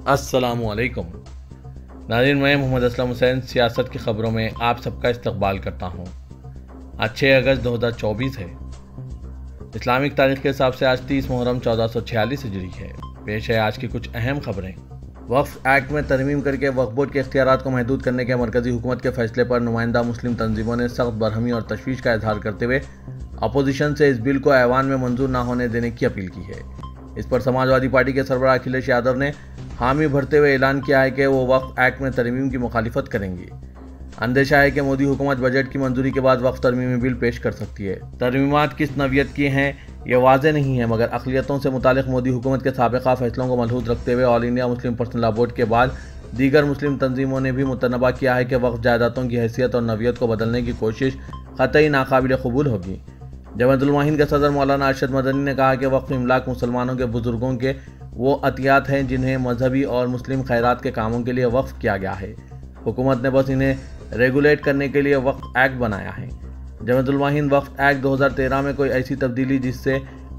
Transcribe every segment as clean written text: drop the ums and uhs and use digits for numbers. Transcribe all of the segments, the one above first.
अस्सलामुअलैकुम नाज़रीन, मैं मोहम्मद असलम हुसैन सियासत की ख़बरों में आप सबका इस्तकबाल करता हूँ। आज 6 अगस्त 2024 है। इस्लामिक तारीख के हिसाब से आज 30 मुहर्रम 1446 हिजरी है। पेश है आज की कुछ अहम खबरें। वक्फ एक्ट में तरमीम करके वक्फ बोर्ड के इख्तियारात को महदूद करने के मरकज़ी हुकूमत के फैसले पर नुमाइंदा मुस्लिम तंजीमों ने सख्त बरहमी और तशवीश का इजहार करते हुए अपोजिशन से इस बिल को ऐवान में मंजूर न होने देने की अपील की है। इस पर समाजवादी पार्टी के सरबराह अखिलेश यादव ने हामी भरते हुए ऐलान किया है कि वो वक्फ एक्ट में तरमीम की मुखालिफत करेंगे। अंदेशा है कि मोदी हुकूमत बजट की मंजूरी के बाद वक्फ तरमीमी बिल पेश कर सकती है। तरमीमात किस नवियत की हैं ये वाज़ेह नहीं है, मगर अक़लियतों से मुतालिक मोदी हुकूमत के साबिक़ा फैसलों को मलहूज़ रखते हुए all India Muslim personal law board के बाद दीगर मुस्लिम तंजीमों ने भी मुतनबा किया है कि वक्फ जायदादों की हैसियत और नवियत को बदलने की कोशिश क़तई नाकाबिल क़बूल होगी। जमाअतुल मुआहिन के सदर मौलाना अरशद मदनी ने कहा कि वक्फ इमलाक मुसलमानों के बुजुर्गों के वो अतियात हैं जिन्हें मजहबी और मुस्लिम खैरात के कामों के लिए वक्फ किया गया है। हुकूमत ने बस इन्हें रेगुलेट करने के लिए वक्फ एक्ट बनाया है। जमाअतुल मुआहिन वक्फ एक्ट 2013 में कोई ऐसी तब्दीली जिससे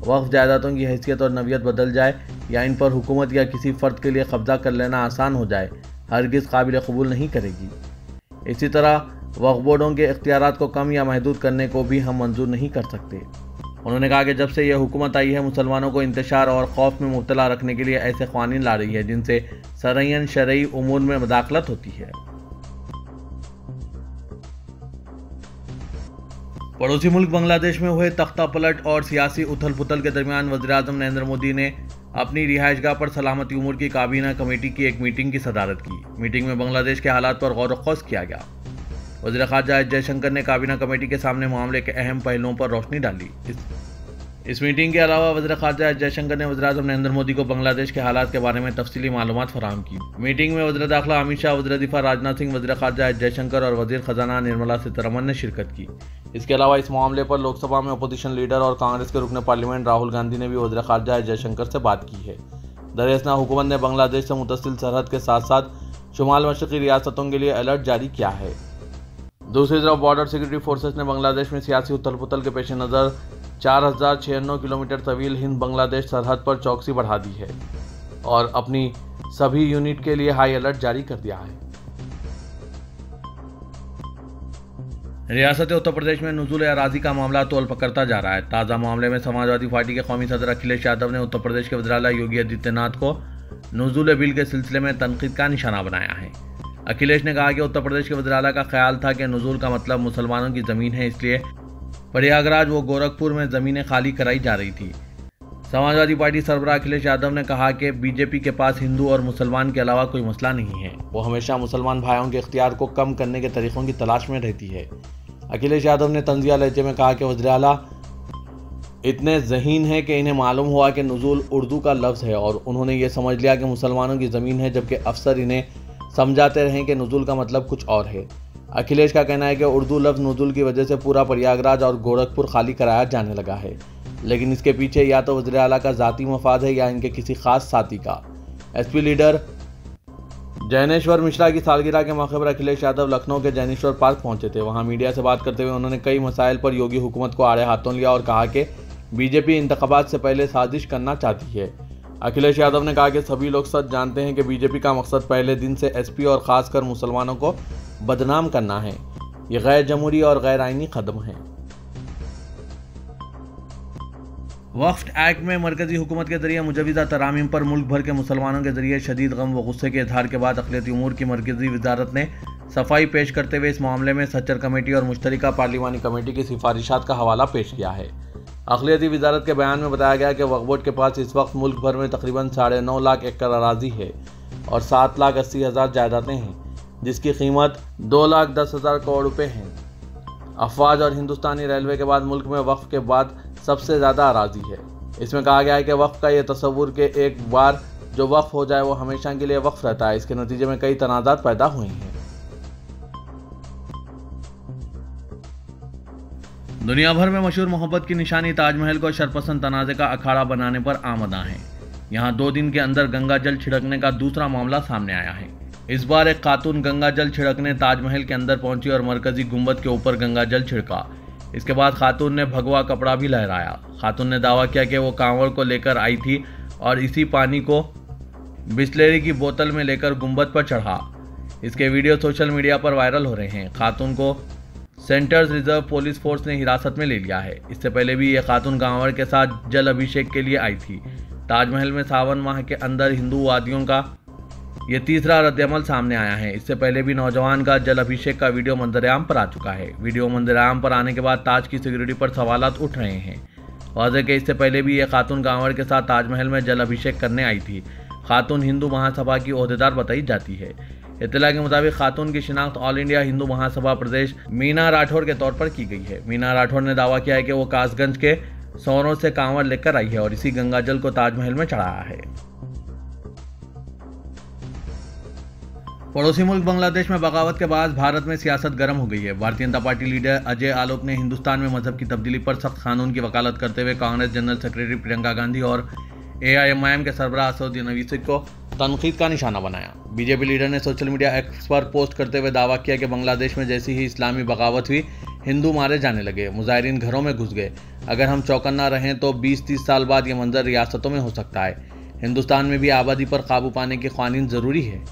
वक्फ जायदादों की हैसियत और नवियत बदल जाए या इन पर हुकूमत या किसी फ़र्द के लिए कब्ज़ा कर लेना आसान हो जाए, हरगिज़ काबिल कबूल नहीं करेगी। इसी तरह वक्फ बोर्डों के इख्तियारात को कम या महदूद करने को भी हम मंजूर नहीं कर सकते। उन्होंने कहा कि जब से यह हुकूमत आई है मुसलमानों को इंतशार और खौफ में मुब्तला रखने के लिए ऐसे क़वानीन ला रही है जिनसे सरयन शरई उमूर में मदाखलत होती है। पड़ोसी मुल्क बांग्लादेश में हुए तख्ता पलट और सियासी उथल पुथल के दरमियान वज़ीर-ए-आज़म नरेंद्र मोदी ने अपनी रिहाइशगाह पर सलामती उमूर की काबीना कमेटी की एक मीटिंग की सदारत की। मीटिंग में बांग्लादेश के हालात पर गौर व खौस किया गया। वज़ीर ख़ारजा एस जयशंकर ने काबीना कमेटी के सामने मामले के अहम पहलुओं पर रोशनी डाली। इस मीटिंग के अलावा वज़ीर ख़ारजा एस जयशंकर ने वज़ीर-ए-आज़म नरेंद्र मोदी को बांग्लादेश के हालात के बारे में तफसीली मालूमात फराहम की। मीटिंग में वज़ीर दाखिला अमित शाह, वज़ीर दिफा राजनाथ सिंह, वज़ीर ख़ारजा एस जयशंकर और वज़ीर ख़जाना निर्मला सीतारमण ने शिरकत की। इसके अलावा इस मामले पर लोकसभा में अपोजिशन लीडर और कांग्रेस के रुकन पार्लियामेंट राहुल गांधी ने भी वज़ीर ख़ारजा एस जयशंकर से बात की है। दरअसल हुकूमत ने बांग्लादेश से मुतसिल सरहद के साथ साथ शुमाल मशरक़ी रियासतों के लिए अलर्ट जारी किया है। दूसरी तरफ बॉर्डर सिक्योरिटी फोर्सेस ने बांग्लादेश में सियासी उथल पुथल के पेश नज़र 4096 किलोमीटर तवील हिंद बांग्लादेश सरहद पर चौकसी बढ़ा दी है और अपनी सभी यूनिट के लिए हाई अलर्ट जारी कर दिया है। रियासत उत्तर प्रदेश में नुज़ूल अराज़ी का मामला तोल पकड़ता जा रहा है। ताज़ा मामले में समाजवादी पार्टी के कौमी सदर अखिलेश यादव ने उत्तर प्रदेश के वज़ीर-ए-आला योगी आदित्यनाथ को नुज़ूल बिल के सिलसिले में तनकीद का निशाना बनाया है। अखिलेश ने कहा कि उत्तर प्रदेश के वज़ीर-ए-आला का ख्याल था कि नुज़ूल का मतलब मुसलमानों की ज़मीन है, इसलिए प्रयागराज व गोरखपुर में ज़मीनें खाली कराई जा रही थी। समाजवादी पार्टी सरबराह अखिलेश यादव ने कहा कि बीजेपी के पास हिंदू और मुसलमान के अलावा कोई मसला नहीं है। वो हमेशा मुसलमान भाइयों के इख्तियार को कम करने के तरीक़ों की तलाश में रहती है। अखिलेश यादव ने तंज़िया लहजे में कहा कि वज़ीर-ए-आला इतने ज़हीन है कि इन्हें मालूम हुआ कि नुज़ूल उर्दू का लफ्ज़ है और उन्होंने ये समझ लिया कि मुसलमानों की ज़मीन है, जबकि अफसर इन्हें समझाते रहें कि नुज़ूल का मतलब कुछ और है। अखिलेश का कहना है कि उर्दू लफ्ज़ नुज़ूल की वजह से पूरा प्रयागराज और गोरखपुर खाली कराया जाने लगा है, लेकिन इसके पीछे या तो वज़ीर-ए-आला का ज़ाती मफाद है या इनके किसी खास साथी का। एसपी लीडर जैनेश्वर मिश्रा की सालगिरह के मौके पर अखिलेश यादव लखनऊ के जैनेश्वर पार्क पहुंचे थे। वहां मीडिया से बात करते हुए उन्होंने कई मसाइल पर योगी हुकूमत को आड़े हाथों लिया और कहा कि बीजेपी इंतखाबात से पहले साजिश करना चाहती है। अखिलेश यादव ने कहा कि सभी लोग सच जानते हैं कि बीजेपी का मकसद पहले दिन से एसपी और ख़ासकर मुसलमानों को बदनाम करना है। ये गैर जमहूरी और गैर आइनी कदम है। वक्फ एक्ट में मरकज़ी हुकूमत के जरिए मुजविज़ा तरामीम पर मुल्क भर के मुसलमानों के जरिए शदीद गम व गुस्से के इजहार के बाद अक़लियती उमूर की मरकज़ी वज़ारत ने सफाई पेश करते हुए इस मामले में सच्चर कमेटी और मुश्तरिका पार्लिमानी कमेटी की सिफारिशात का हवाला पेश किया है। अक़लियती वज़ारत के बयान में बताया गया कि वक्फ बोर्ड के पास इस वक्त मुल्क भर में तकरीबन 9.5 लाख एकड़ अराज़ी है और 7,80,000 जायदादें हैं, जिसकी कीमत 2,10,000 करोड़ रुपये है। अफवाज और हिंदुस्तानी रेलवे के बाद मुल्क में वक्फ के बाद सबसे ज़्यादा अराज़ी है। इसमें कहा गया है कि वक्फ का ये तसव्वुर कि एक बार जो वक्फ हो जाए वो हमेशा के लिए वक्फ रहता है, इसके नतीजे में कई तनाज़ात पैदा हुए हैं। दुनिया भर में मशहूर मोहब्बत की निशानी ताजमहल को शरपसंद तनाज़े का अखाड़ा बनाने पर आमदा है। यहाँ 2 दिन के अंदर गंगा जल छिड़कने का दूसरा मामला सामने आया है। इस बार एक खातून गंगा जल छिड़कने ताजमहल के अंदर पहुंची और मरकजी गुंबद के ऊपर गंगा जल छिड़का। इसके बाद खातून ने भगवा कपड़ा भी लहराया। खातून ने दावा किया कि वो कांवड़ को लेकर आई थी और इसी पानी को बिस्लेरी की बोतल में लेकर गुंबद पर चढ़ा। इसके वीडियो सोशल मीडिया पर वायरल हो रहे हैं। खातून को सेंट्रल रिजर्व पुलिस फोर्स ने हिरासत में ले लिया है। इससे पहले भी यह खातून गांवर के साथ जल अभिषेक के लिए आई थी। ताजमहल में सावन माह के अंदर हिंदूवादियों का ये तीसरा रद्दअमल सामने आया है। इससे पहले भी नौजवान का जल अभिषेक का वीडियो मंजरेआम पर आ चुका है। वीडियो मंजरेआम पर आने के बाद ताज की सिक्योरिटी पर सवालात उठ रहे हैं। वाज़ेह कि इससे पहले भी यह खातून गांवर के साथ ताजमहल में जल अभिषेक करने आई थी। खातून हिंदू महासभा की ओहदेदार बताई जाती है। इत्तला के मुताबिक खातून की शिनाख्त ऑल इंडिया हिंदू महासभा प्रदेश मीना राठौर के तौर पर की गई है। मीना राठौर ने दावा किया है कि वो कासगंज के सौरों से कांवर लेकर आई है और इसी गंगाजल को ताजमहल में चढ़ाया है। पड़ोसी मुल्क बांग्लादेश में बगावत के बाद भारत में सियासत गर्म हो गई है। भारतीय जनता पार्टी लीडर अजय आलोक ने हिंदुस्तान में मजहब की तब्दीली पर सख्त कानून की वकालत करते हुए कांग्रेस जनरल सेक्रेटरी प्रियंका गांधी और AIMIM के सरबराह असदुद्दीन ओवैसी को तनकीद का निशाना बनाया। बीजेपी लीडर ने सोशल मीडिया एक्स पर पोस्ट करते हुए दावा किया कि बांग्लादेश में जैसी ही इस्लामी बगावत हुई, हिंदू मारे जाने लगे, मुजाहिरीन घरों में घुस गए। अगर हम चौकन्ना रहें तो 20-30 साल बाद ये मंजर रियासतों में हो सकता है। हिंदुस्तान में भी आबादी पर काबू पाने के क़ानून ज़रूरी है।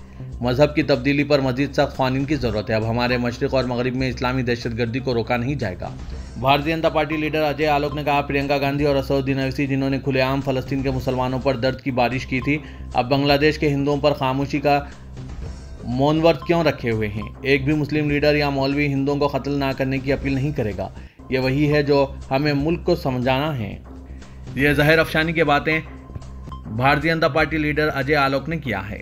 मजहब की तब्दीली पर मजीद सख्त क़ानून की ज़रूरत है। अब हमारे मशरिक़ और मगरिब में इस्लामी दहशतगर्दी को रोका नहीं जाएगा। भारतीय जनता पार्टी लीडर अजय आलोक ने कहा, प्रियंका गांधी और असदुद्दीन ओवैसी जिन्होंने खुलेआम फ़लस्तीन के मुसलमानों पर दर्द की बारिश की थी, अब बांग्लादेश के हिंदुओं पर खामोशी का मौन व्रत क्यों रखे हुए हैं। एक भी मुस्लिम लीडर या मौलवी हिंदुओं को कत्ल ना करने की अपील नहीं करेगा। ये वही है जो हमें मुल्क को समझाना है। ये ज़हर अफशानी की बातें भारतीय जनता पार्टी लीडर अजय आलोक ने किया है।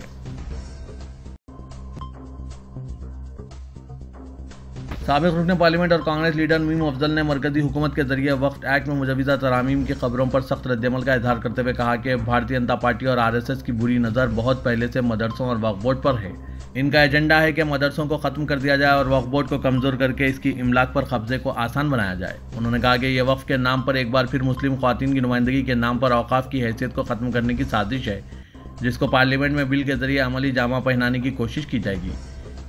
साबिक़ रुकन पार्लियामेंट और कांग्रेस लीडर मीम अफजल ने मरकजी हुकूमत के जरिए वक्फ एक्ट में मुजवज़ा तरामीम की खबरों पर सख्त रद्दअमल का इजहार करते हुए कहा कि भारतीय जनता पार्टी और RSS की बुरी नज़र बहुत पहले से मदरसों और वक्फ बोर्ड पर है। इनका एजेंडा है कि मदरसों को ख़त्म कर दिया जाए और वक्फ बोर्ड को कमज़ोर करके इसकी इमलाक पर कब्जे को आसान बनाया जाए। उन्होंने कहा कि यह वक्फ के नाम पर एक बार फिर मुस्लिम ख़वातीन की नुमाइंदगी के नाम पर औक़ाफ़ की हैसियत को ख़त्म करने की साजिश है, जिसको पार्लियामेंट में बिल के जरिए अमली जामा पहनाने की कोशिश की जाएगी।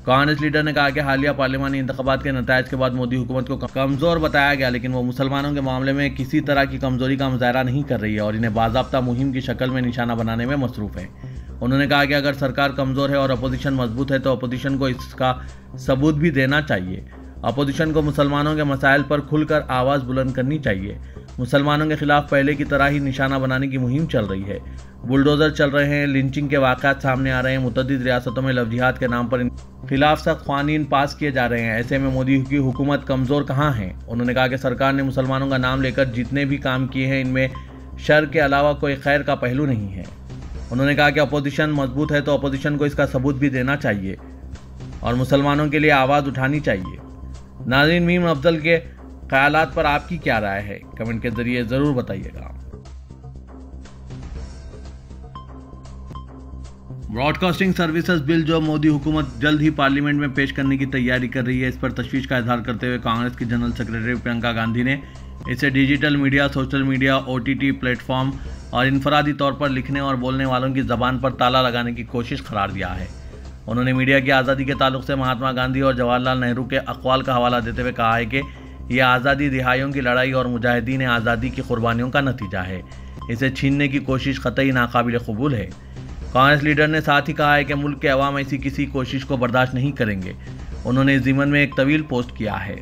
कांग्रेस लीडर ने कहा कि हालिया पार्लियामानी इंतखाबात के नतायज के बाद मोदी हुकूमत को कमज़ोर बताया गया, लेकिन वो मुसलमानों के मामले में किसी तरह की कमज़ोरी का मुजाहरा नहीं कर रही है और इन्हें बाज़ाब्ता मुहिम की शक्ल में निशाना बनाने में मसरूफ़ है। उन्होंने कहा कि अगर सरकार कमज़ोर है और अपोजिशन मजबूत है तो अपोजिशन को इसका सबूत भी देना चाहिए। अपोजिशन को मुसलमानों के मसाइल पर खुलकर आवाज़ बुलंद करनी चाहिए। मुसलमानों के खिलाफ पहले की तरह ही निशाना बनाने की मुहिम चल रही है। बुलडोज़र चल रहे हैं, लिंचिंग के वाक़यात सामने आ रहे हैं, मुतअद्दिद रियासतों में लव जिहाद के नाम पर खिलाफ सख्त क़ानून पास किए जा रहे हैं। ऐसे में मोदी की हुकूमत कमज़ोर कहाँ है। उन्होंने कहा कि सरकार ने मुसलमानों का नाम लेकर जितने भी काम किए हैं, इनमें शर के अलावा कोई खैर का पहलू नहीं है। उन्होंने कहा कि अपोजिशन मजबूत है तो अपोजिशन को इसका सबूत भी देना चाहिए और मुसलमानों के लिए आवाज़ उठानी चाहिए। नाज़रीन, मीम अफजल के ख्यालात पर आपकी क्या राय है, कमेंट के जरिए ज़रूर बताइएगा। ब्रॉडकास्टिंग सर्विसेज बिल जो मोदी हुकूमत जल्द ही पार्लियामेंट में पेश करने की तैयारी कर रही है, इस पर तशवीश का इजहार करते हुए कांग्रेस की जनरल सेक्रेटरी प्रियंका गांधी ने इसे digital media, social media, OTT platform और इनफरादी तौर पर लिखने और बोलने वालों की ज़बान पर ताला लगाने की कोशिश करार दिया है। उन्होंने मीडिया की आज़ादी के ताल्लुक से महात्मा गांधी और जवाहरलाल नेहरू के अक़वाल का हवाला देते हुए कहा है कि यह आज़ादी रिहाइयों की लड़ाई और मुजाहिदीन आज़ादी की कुर्बानियों का नतीजा है। इसे छीनने की कोशिश क़तई नाकाबिल क़बूल है। कांग्रेस लीडर ने साथ ही कहा है कि मुल्क के अवाम ऐसी किसी कोशिश को बर्दाश्त नहीं करेंगे। उन्होंने इस ज़िमन में एक तवील पोस्ट किया है।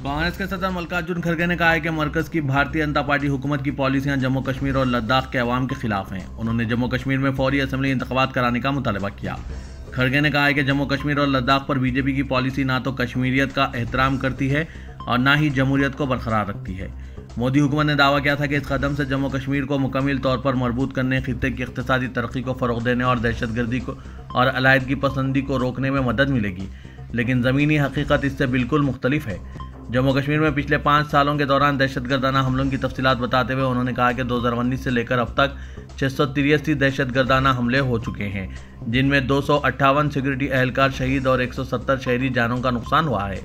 कांग्रेस के सदर मल्लिकार्जुन खड़गे ने कहा है कि मरकज़ की भारतीय जनता पार्टी हुकूमत की पॉलिसियां जम्मू कश्मीर और लद्दाख के अवाम के खिलाफ हैं। उन्होंने जम्मू कश्मीर में फौरी असम्बली इंतखाबात कराने का मुतालबा किया। खड़गे ने कहा है कि जम्मू कश्मीर और लद्दाख पर बीजेपी की पॉलिसी ना तो कश्मीरियत का एहतराम करती है और ना ही जमहूरियत को बरकरार रखती है। मोदी हुकूमत ने दावा किया था कि इस कदम से जम्मू कश्मीर को मुकम्मल तौर पर मजबूत करने, खित्ते की इक़्तिसादी तरक्की को फ़रोग़ देने और दहशतगर्दी को और अलायदगी पसंदी को रोकने में मदद मिलेगी, लेकिन ज़मीनी हकीकत इससे बिल्कुल मुख्तलिफ है। जम्मू कश्मीर में पिछले 5 सालों के दौरान दहशतगर्दाना हमलों की तफसीलात बताते हुए उन्होंने कहा कि 2019 से लेकर अब तक 683 दहशतगर्दाना हमले हो चुके हैं, जिनमें 258 सिक्योरिटी एहलकार शहीद और 170 शहरी जानों का नुकसान हुआ है।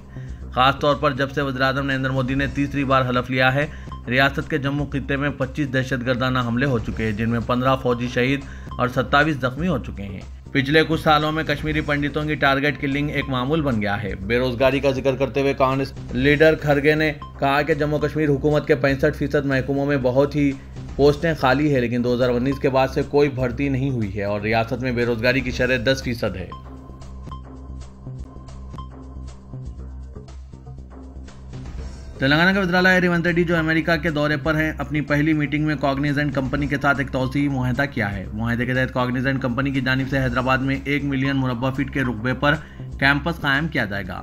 ख़ास तौर पर जब से वज़ीर-ए-आज़म नरेंद्र मोदी ने तीसरी बार हलफ लिया है, रियासत के जम्मू खित्ते में 25 दहशतगर्दाना हमले हो चुके हैं, जिनमें 15 फौजी शहीद और 27 जख्मी हो चुके हैं। पिछले कुछ सालों में कश्मीरी पंडितों की टारगेट किलिंग एक मामूल बन गया है। बेरोजगारी का जिक्र करते हुए कांग्रेस लीडर खड़गे ने कहा कि जम्मू कश्मीर हुकूमत के 65% महकमों में बहुत ही पोस्टें खाली है, लेकिन 2019 के बाद से कोई भर्ती नहीं हुई है और रियासत में बेरोजगारी की शरह 10% है। तेलंगाना के वज़ीर-ए-आला रेवंत रेड्डी जो अमेरिका के दौरे पर हैं, अपनी पहली मीटिंग में कॉग्निजेंट कंपनी के साथ एक तौसीई मुआहदा किया है। मुआहदे के तहत कॉग्निजेंट कंपनी की जानिब से हैदराबाद में 1 मिलियन मुरब्बा फीट के रुकबे पर कैंपस कायम किया जाएगा।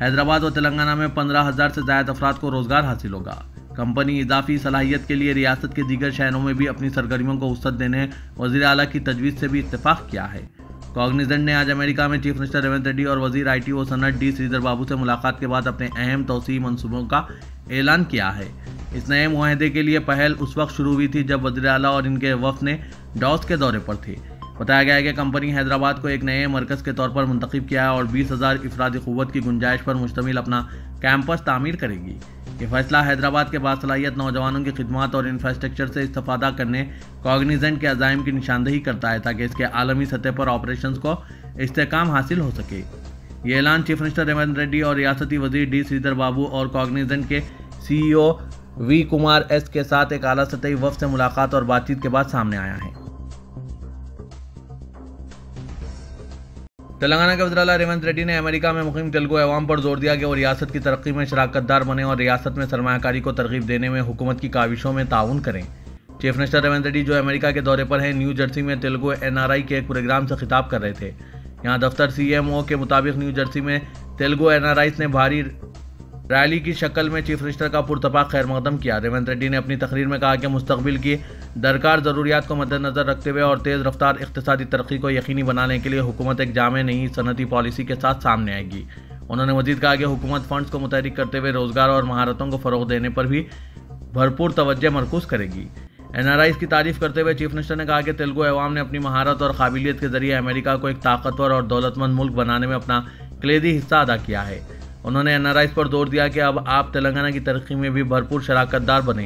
हैदराबाद और तेलंगाना में 15,000 से ज़्यादा अफराद को रोजगार हासिल होगा। कंपनी इजाफी सलाहियत के लिए रियासत के दीगर शहरों में भी अपनी सरगर्मियों को वसअत देने वज़ीर-ए-आला की तजवीज़ से भी इत्तेफाक किया है। कॉग्निजेंट ने आज अमेरिका में चीफ मिनिस्टर रेवंत रेड्डी और वजीर IT व सनत डी श्रीधर बाबू से मुलाकात के बाद अपने अहम तौसीई मंसूबों का ऐलान किया है। इस नए मुआहदे के लिए पहल उस वक्त शुरू हुई थी जब वज़ीर-ए-आला और इनके वफ़द ने डॉस के दौरे पर थे। बताया गया है कि कंपनी हैदराबाद को एक नए मरकज़ के तौर पर मुंतखब किया है और 20,000 अफरादी क़ुव्वत की गुंजाइश पर मुश्तमिल अपना कैंपस तामीर करेगी। ये फैसला हैदराबाद के बासलाहियत नौजवानों की खिदमत और इंफ्रास्ट्रक्चर से इस्तेफादा करने कॉग्निजेंट के अज़ाइम की निशानदही करता है ताकि इसके आलमी सतह पर ऑपरेशंस को इस्तेहकाम हासिल हो सके। ये ऐलान चीफ मिनिस्टर रेवंत रेड्डी और रियासती वजीर डी श्रीधर बाबू और कॉग्निजेंट के CEO V कुमार S के साथ एक आला सतही वफ़द से मुलाकात और बातचीत के बाद सामने आया है। तेलंगाना के वज़ीर-ए-आला रेवंत रेड्डी ने अमेरिका में मुकीम तेलुगु अवाम पर जोर दिया कि वो रियासत की तरक्की में शराकतदार बने और रियासत में सरमायाकारी को तरगीब देने में हुकूमत की काविशों में ताउन करें। चीफ मिनिस्टर रेवंत रेड्डी जो अमेरिका के दौरे पर हैं, न्यू जर्सी में तेलुगु NRI के एक प्रोग्राम से खिताब कर रहे थे। यहाँ दफ्तर CMO के मुताबिक न्यू जर्सी में तेलुगु NRIs ने भारी रैली की शक्ल में चीफ मिनिस्टर का पुरतपाक खैर मकदम किया। रेवंत रेड्डी ने अपनी तकरीर में कहा कि मुस्तकबिल की दरकार ज़रूरियात को मद्देनज़र रखते हुए और तेज़ रफ्तार इक़्तिसादी तरक्की को यकीनी बनाने के लिए हुकूमत एक जामे नई सनती पॉलिसी के साथ सामने आएगी। उन्होंने मज़ीद कहा कि हुकूमत फ़ंड्स को मुतहरिक करते हुए रोज़गार और महारतों को फ़रोग़ देने पर भी भरपूर तवज्जो मरकूज़ करेगी। NRIs की तारीफ़ करते हुए चीफ मिनिस्टर ने कहा कि तेलुगु अवाम ने अपनी महारत और काबिलियत के ज़रिए अमेरिका को एक ताकतवर और दौलतमंद मुल्क बनाने में अपना कलीदी हिस्सा अदा किया है। उन्होंने NRIs पर जोर दिया कि अब आप तेलंगाना की तरक्की में भी भरपूर शराकतदार बने।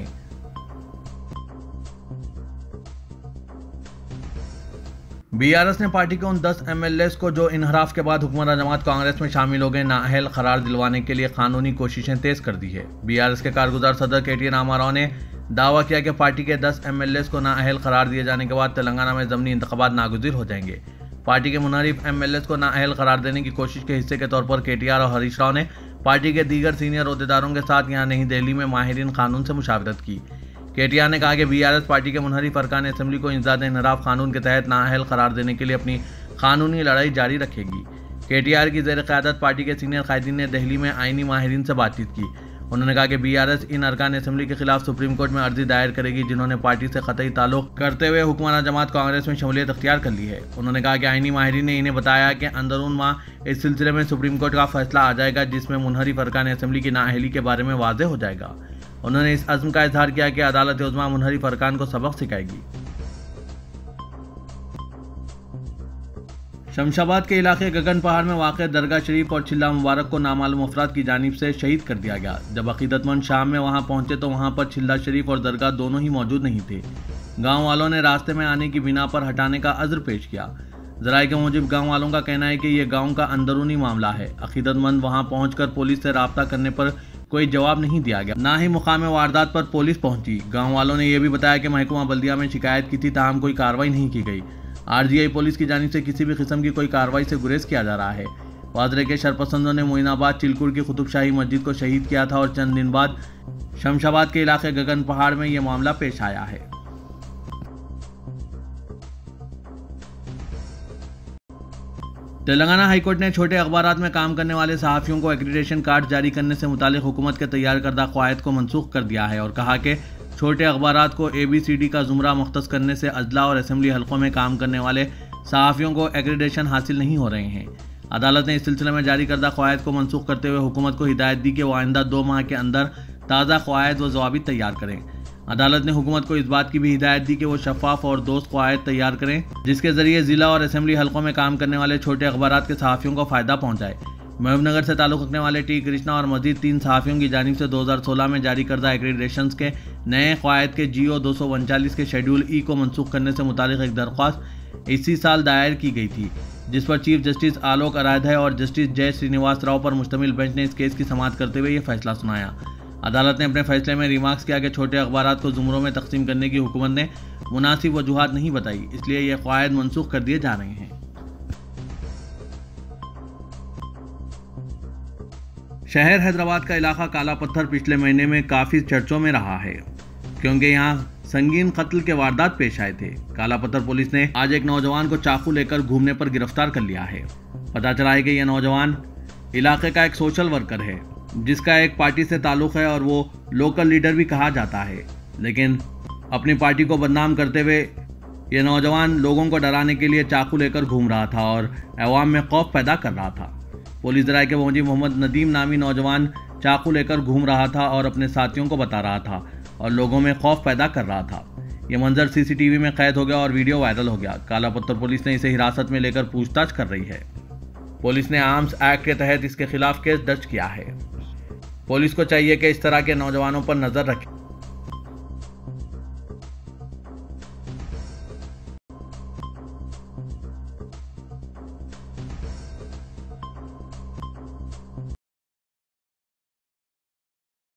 BRS ने पार्टी के उन 10 MLAs को जो इनहराफ के बाद हुकूमत जमात कांग्रेस में शामिल हो गए नाअहल करार दिलवाने के लिए कानूनी कोशिशें तेज कर दी है। BRS के कारगुजार सदर KT रामाराव ने दावा किया कि पार्टी के 10 MLAs को नाअहल करार दिए जाने के बाद तेलंगाना में ज़मीनी इंतखाबात नागुज़िर हो जाएंगे। पार्टी के मुनहरिफ MLAs को नाअहल करार देने की कोशिश के हिस्से के तौर पर KTR और हरीश राव ने पार्टी के दीगर सीनियर ओहदेदारों के साथ यहाँ नई दिल्ली में माहिरीन कानून से मुशावरत की। KTR ने कहा कि BRS पार्टी के मुनहरिफ अरकान असेंबली को इंसदाद इनहराफ कानून के तहत नाअहल करार देने के लिए अपनी कानूनी लड़ाई जारी रखेगी। KTR की ज़ेर क़यादत पार्टी के सीनियर कायदीन ने दिल्ली में आइनी माहिरीन से बातचीत की। उन्होंने कहा कि BRS इन अरकान असेंबली के खिलाफ सुप्रीम कोर्ट में अर्जी दायर करेगी जिन्होंने पार्टी से क़तई ताल्लुक़ करते हुए हुकूमत जमात कांग्रेस में शमूलियत अख्तियार कर ली है। उन्होंने कहा कि आइनी माहिरीन ने इन्हें बताया कि अंदरून माह इस सिलसिले में सुप्रीम कोर्ट का फैसला आ जाएगा जिसमें मुनहरिफ अरकान असेंबली की नाअहली के बारे में वाज़ेह हो जाएगा। उन्होंने इस अज़्म का इजहार किया कि अदालत उज़्मा मुनहरिफ अरकान को सबक सिखाएगी। शमशाबाद के इलाके गगन पहाड़ में वाक़ दरगाह शरीफ और चिल्ला मुबारक को नामालूम अफराद की जानिब से शहीद कर दिया गया। जब अक़ीदतमंद शाम में वहां पहुंचे तो वहां पर चिल्ला शरीफ और दरगाह दोनों ही मौजूद नहीं थे। गांव वालों ने रास्ते में आने की बिना पर हटाने का अज़्र पेश किया। ज़राए के मुजिब गांव वालों का कहना है कि यह गांव का अंदरूनी मामला है। अक़ीदतमंद वहां पहुंचकर पुलिस से रब्ता करने पर कोई जवाब नहीं दिया गया, ना ही मुकाम वारदात पर पुलिस पहुंची। गाँव वालों ने यह भी बताया कि महकमा बल्दिया में शिकायत की थी, ताहम कोई कार्रवाई नहीं की गई। RGI पुलिस की जानिब से किसी भी किस्म की कोई कार्रवाई से गुरेज किया जा रहा है। वाजरे के शरपसंदों ने मोइनाबाद चिलकुर की कुतुबशाही मस्जिद को शहीद किया था और चंद दिन बाद शमशाबाद के इलाके गगन पहाड़ में यह मामला पेश आया है। तेलंगाना हाईकोर्ट ने छोटे अखबारात में काम करने वाले सहाफ़ियों को एक्रीडेशन कार्ड जारी करने से मुतालिक हुकूमत के तैयार करदा क़वायद को मनसूख कर दिया है और कहा कि छोटे अखबारात को ABCD का ज़ुमरा मुख्तस करने से अजला और असेंबली हलकों में काम करने वाले सहाफ़ियों को एक्रीडेशन हासिल नहीं हो रहे हैं। अदालत ने इस सिलसिले में जारी करदा क़वायद को मनसूख करते हुए हुकूमत को हिदायत दी कि वह आइंदा 2 माह के अंदर ताज़ा क़वायद व ज़वाबित तैयार करें। अदालत ने हुकूमत को इस बात की भी हिदायत दी कि वो शफाफ और दोस्त क़वायद तैयार करें जिसके ज़रिए ज़िला और असेंबली हलकों में काम करने वाले छोटे अखबारात के सहाफ़ियों को फ़ायदा पहुँचाए। महबूबनगर से ताल्लुक़ रखने वाले T कृष्णा और मजीद 3 सहाफ़ियों की जानिब से 2016 में जारी करदा एक्रीडेशंस के नए क़वायद के GO 239 के शेड्यूल E को मनसूख करने से मुतालिक एक दरख्वास्त इसी साल दायर की गई थी, जिस पर चीफ जस्टिस आलोक अराध्याय और जस्टिस जय श्रीनिवास राव पर मुश्तमिल बेंच ने इस केस की समाअत करते हुए यह फैसला सुनाया। अदालत ने अपने फैसले में रिमार्क्स किया कि छोटे अखबारात को जुमरों में तकसीम करने की हुकूमत ने मुनासिब वजूहात नहीं बताई, इसलिए यह क़वायद मनसूख कर दिए जा रहे हैं। शहर हैदराबाद का इलाका काला पत्थर पिछले महीने में काफ़ी चर्चों में रहा है, क्योंकि यहाँ संगीन कत्ल के वारदात पेश आए थे। काला पत्थर पुलिस ने आज एक नौजवान को चाकू लेकर घूमने पर गिरफ्तार कर लिया है। पता चला है कि यह नौजवान इलाके का एक सोशल वर्कर है, जिसका एक पार्टी से ताल्लुक है और वो लोकल लीडर भी कहा जाता है। लेकिन अपनी पार्टी को बदनाम करते हुए यह नौजवान लोगों को डराने के लिए चाकू लेकर घूम रहा था और अवाम में खौफ पैदा कर रहा था। पुलिस राय के मुताबिक मोहम्मद नदीम नामी नौजवान चाकू लेकर घूम रहा था और अपने साथियों को बता रहा था और लोगों में खौफ पैदा कर रहा था। यह मंजर सीसीटीवी में कैद हो गया और वीडियो वायरल हो गया। काला पत्थर पुलिस ने इसे हिरासत में लेकर पूछताछ कर रही है। पुलिस ने आर्म्स एक्ट के तहत इसके खिलाफ केस दर्ज किया है। पुलिस को चाहिए कि इस तरह के नौजवानों पर नजर रखे।